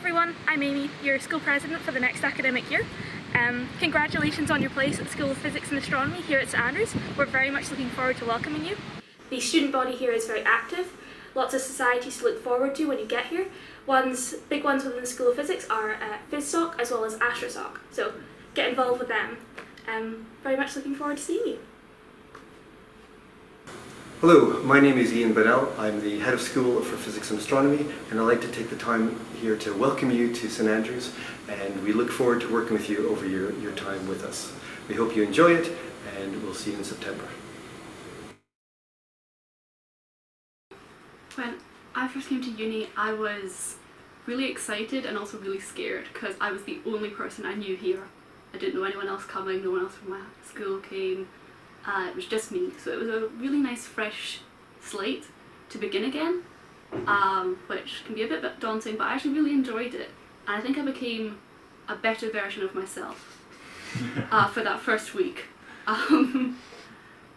everyone, I'm Amy, your school president for the next academic year. Congratulations on your place at the School of Physics and Astronomy here at St Andrews. We're very much looking forward to welcoming you. The student body here is very active, lots of societies to look forward to when you get here. Big ones within the School of Physics are PhysSoc as well as AstroSoc, so get involved with them. Very much looking forward to seeing you. Hello, my name is Ian Bedell. I'm the Head of School for Physics and Astronomy, and I'd like to take the time here to welcome you to St Andrews, and we look forward to working with you over your time with us. We hope you enjoy it, and we'll see you in September. When I first came to uni, I was really excited and also really scared because I was the only person I knew here. I didn't know anyone else coming, no one else from my school came. It was just me, so it was a really nice fresh slate to begin again, which can be a bit daunting, but I actually really enjoyed it, and I think I became a better version of myself for that first week. And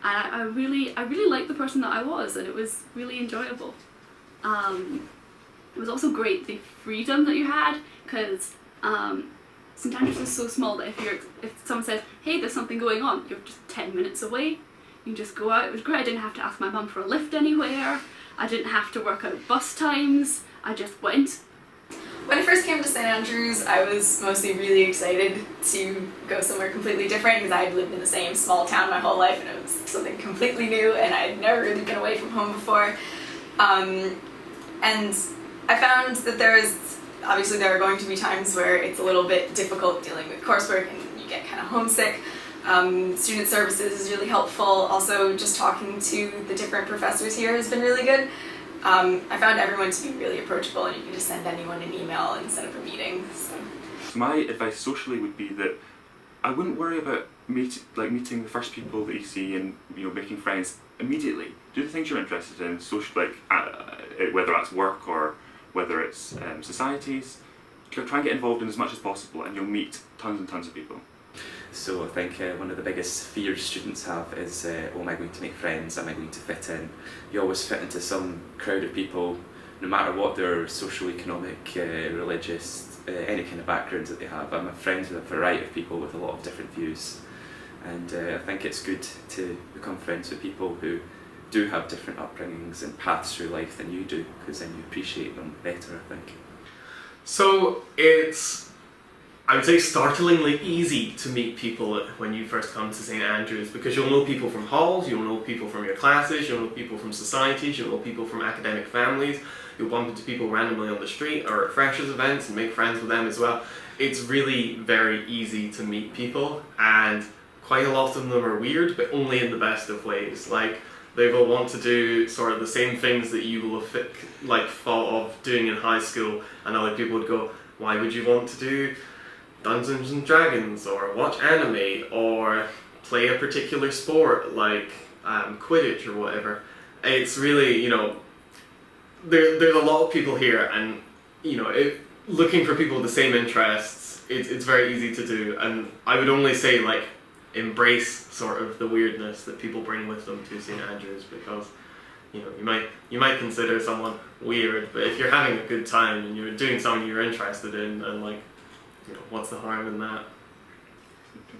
I really liked the person that I was, and it was really enjoyable. It was also great the freedom that you had, because St Andrews is so small that if someone says, hey, there's something going on, you're just 10 minutes away. You can just go out. It was great. I didn't have to ask my mum for a lift anywhere. I didn't have to work out bus times. I just went. When I first came to St Andrews, I was mostly really excited to go somewhere completely different because I had lived in the same small town my whole life and it was something completely new and I had never really been away from home before. And I found that obviously there are going to be times where it's a little bit difficult dealing with coursework and you get kind of homesick. Student services is really helpful. Also just talking to the different professors here has been really good. I found everyone to be really approachable and you can just send anyone an email and set up a meeting. So. My advice socially would be that I wouldn't worry about meeting the first people that you see and making friends immediately. Do the things you're interested in, whether that's work or whether it's societies. Try and get involved in as much as possible and you'll meet tons and tons of people. So I think one of the biggest fears students have is, oh, am I going to make friends, am I going to fit in? You always fit into some crowd of people, no matter what their socio-economic, religious, any kind of backgrounds that they have. I'm friends with a variety of people with a lot of different views, and I think it's good to become friends with people who do have different upbringings and paths through life than you do, because then you appreciate them better, I think. So it's, I would say, startlingly easy to meet people when you first come to St Andrews, because you'll know people from halls, you'll know people from your classes, you'll know people from societies, you'll know people from academic families, you'll bump into people randomly on the street or at freshers events and make friends with them as well. It's really very easy to meet people, and quite a lot of them are weird, but only in the best of ways. Like, they will want to do sort of the same things that you will have thought of doing in high school, and other people would go, why would you want to do Dungeons and Dragons, or watch anime, or play a particular sport like Quidditch or whatever? It's really, there's a lot of people here, and looking for people with the same interests, it's very easy to do, and I would only say embrace sort of the weirdness that people bring with them to St Andrews, because you might consider someone weird, but if you're having a good time and you're doing something you're interested in, and what's the harm in that?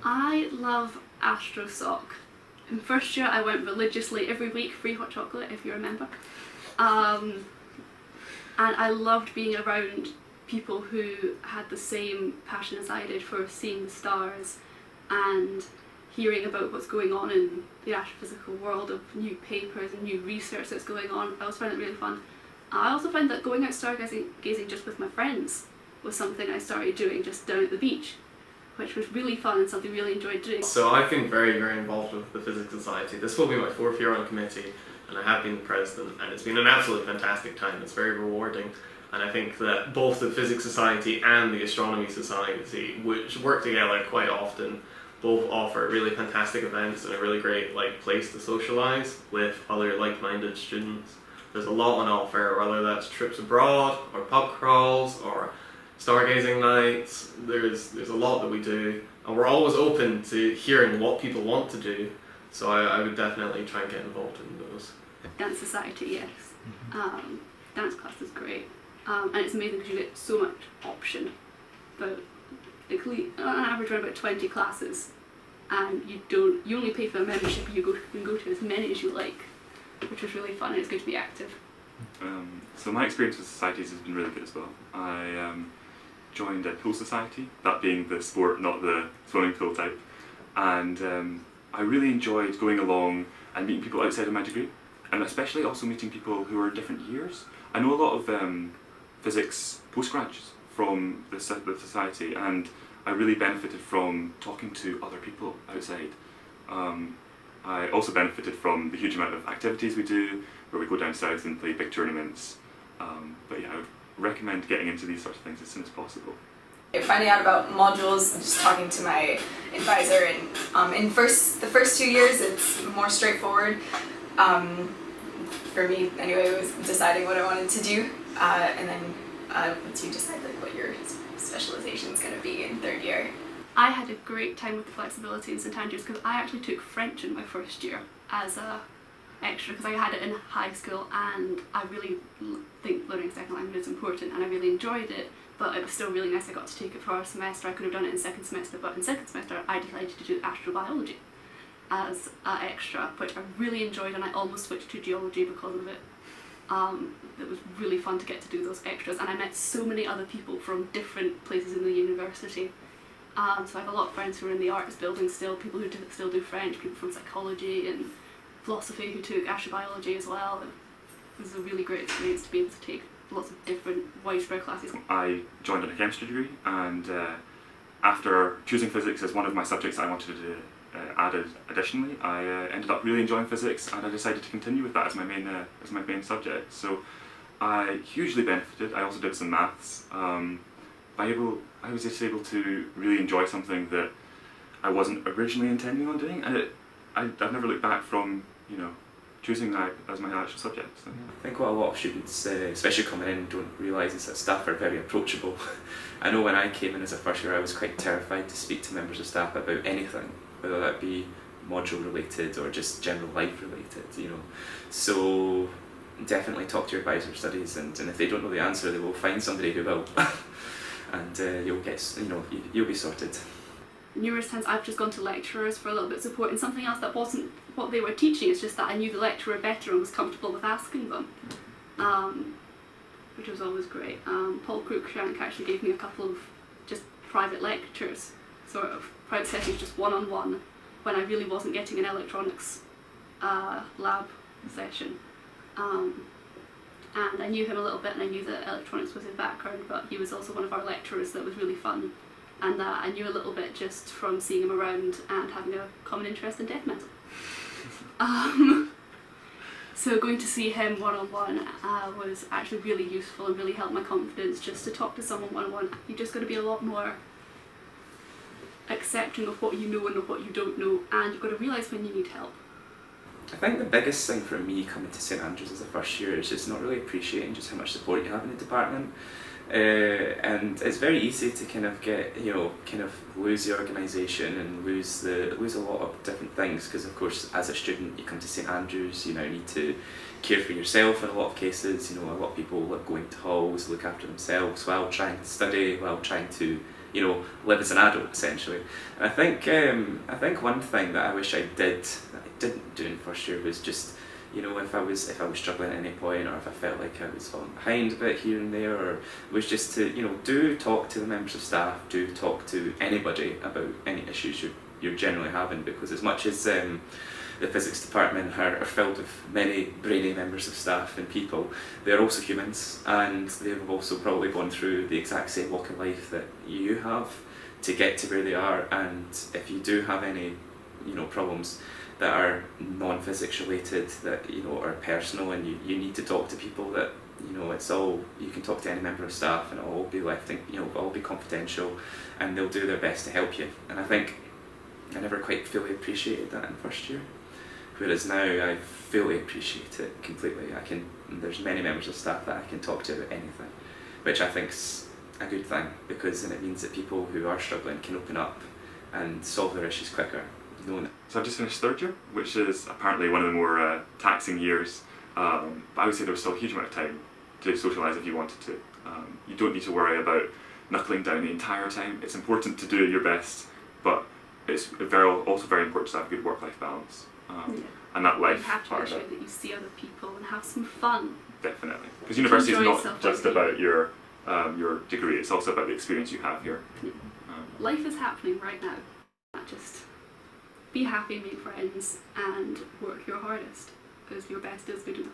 I love AstroSoc. In first year I went religiously every week, free hot chocolate if you remember. And I loved being around people who had the same passion as I did for seeing the stars and hearing about what's going on in the astrophysical world, of new papers and new research that's going on. I always found it really fun. I also find that going out stargazing just with my friends was something I started doing just down at the beach, which was really fun and something I really enjoyed doing. So I've been very, very involved with the Physics Society. This will be my 4th year on committee, and I have been the president, and it's been an absolutely fantastic time. It's very rewarding, and I think that both the Physics Society and the Astronomy Society, which work together quite often, both offer really fantastic events and a really great place to socialise with other like-minded students. There's a lot on offer, whether that's trips abroad, or pub crawls, or stargazing nights. There's a lot that we do, and we're always open to hearing what people want to do, so I would definitely try and get involved in those. Dance society, yes. Dance class is great. and it's amazing because you get so much option. But on average around about 20 classes, and you only pay for a membership. You can go to as many as you like, which was really fun, and it's good to be active. So my experience with societies has been really good as well. I joined a pool society, that being the sport, not the swimming pool type, and I really enjoyed going along and meeting people outside of my degree, and especially also meeting people who are in different years. I know a lot of physics postgrads from the society, and I really benefited from talking to other people outside. I also benefited from the huge amount of activities we do, where we go down south and play big tournaments. But yeah, I would recommend getting into these sorts of things as soon as possible. Finding out about modules, just talking to my advisor, and in the first 2 years it's more straightforward. For me, anyway, it was deciding what I wanted to do, and then once you decide like what your specialization is going to be in third year. I had a great time with the flexibility in St Andrews because I actually took French in my first year as a extra because I had it in high school, and I really think learning a second language is important, and I really enjoyed it, but it was still really nice I got to take it for a semester. I could have done it in second semester, but in second semester I decided to do astrobiology as an extra, which I really enjoyed, and I almost switched to geology because of it. It was really fun to get to do those extras, and I met so many other people from different places in the university. So I have a lot of friends who are in the arts building still, people who still do French, people from psychology and philosophy who took astrobiology as well. It was a really great experience to be able to take lots of different widespread classes. I joined on a chemistry degree, and after choosing physics as one of my subjects I wanted to added additionally, I ended up really enjoying physics, and I decided to continue with that as my main subject. So I hugely benefited. I also did some maths. I was just able to really enjoy something that I wasn't originally intending on doing, and I've never looked back from choosing that as my actual subject. So. I think what a lot of students, especially coming in, don't realise is that staff are very approachable. I know when I came in as a first year, I was quite terrified to speak to members of staff about anything, whether that be module related or just general life related, So definitely talk to your advisor of studies, and if they don't know the answer, they will find somebody who will, and you'll get, you'll be sorted. Numerous times I've just gone to lecturers for a little bit of support in something else that wasn't what they were teaching, it's just that I knew the lecturer better and was comfortable with asking them, which was always great. Paul Cruikshank actually gave me a couple of just private lectures, sort of private sessions, just one-on-one, when I really wasn't getting an electronics lab session. And I knew him a little bit, and I knew that electronics was his background, but he was also one of our lecturers that was really fun, and I knew a little bit just from seeing him around and having a common interest in death metal. So going to see him one-on-one was actually really useful and really helped my confidence. Just to talk to someone one-on-one, you're just going to be a lot more accepting of what you know and of what you don't know, and you've got to realise when you need help. I think the biggest thing for me coming to St Andrews as a first year is just not really appreciating just how much support you have in the department. And it's very easy to kind of get, lose the organisation and lose a lot of different things, because of course as a student you come to St Andrews, you now need to care for yourself in a lot of cases. A lot of people are going to halls, look after themselves while trying to study, while trying to live as an adult essentially. And I think one thing that I wish I did that I didn't do in first year was just if I was struggling at any point, or if I felt like I was falling behind a bit here and there, or was just to do talk to the members of staff, do talk to anybody about any issues you're generally having, because as much as the physics department are filled with many brainy members of staff and people, they're also humans, and they've also probably gone through the exact same walk of life that you have to get to where they are. And if you do have any problems that are non-physics related, that are personal, and you need to talk to people, that it's all, you can talk to any member of staff and it'll all be left in, it'll all be confidential, and they'll do their best to help you. And I think I never quite fully appreciated that in first year, whereas now I fully appreciate it completely. There's many members of staff that I can talk to about anything, which I think's a good thing, because then it means that people who are struggling can open up and solve their issues quicker. So I've just finished third year, which is apparently one of the more taxing years, but I would say there was still a huge amount of time to socialise if you wanted to. You don't need to worry about knuckling down the entire time. It's important to do your best, but it's also very important to have a good work-life balance. And that life You have to part make of sure it, that you see other people and have some fun. definitely. Because university is Enjoy not yourself just while you- about your degree, it's also about the experience you have here. Life is happening right now. Just be happy, make friends, and work your hardest, because your best is good enough.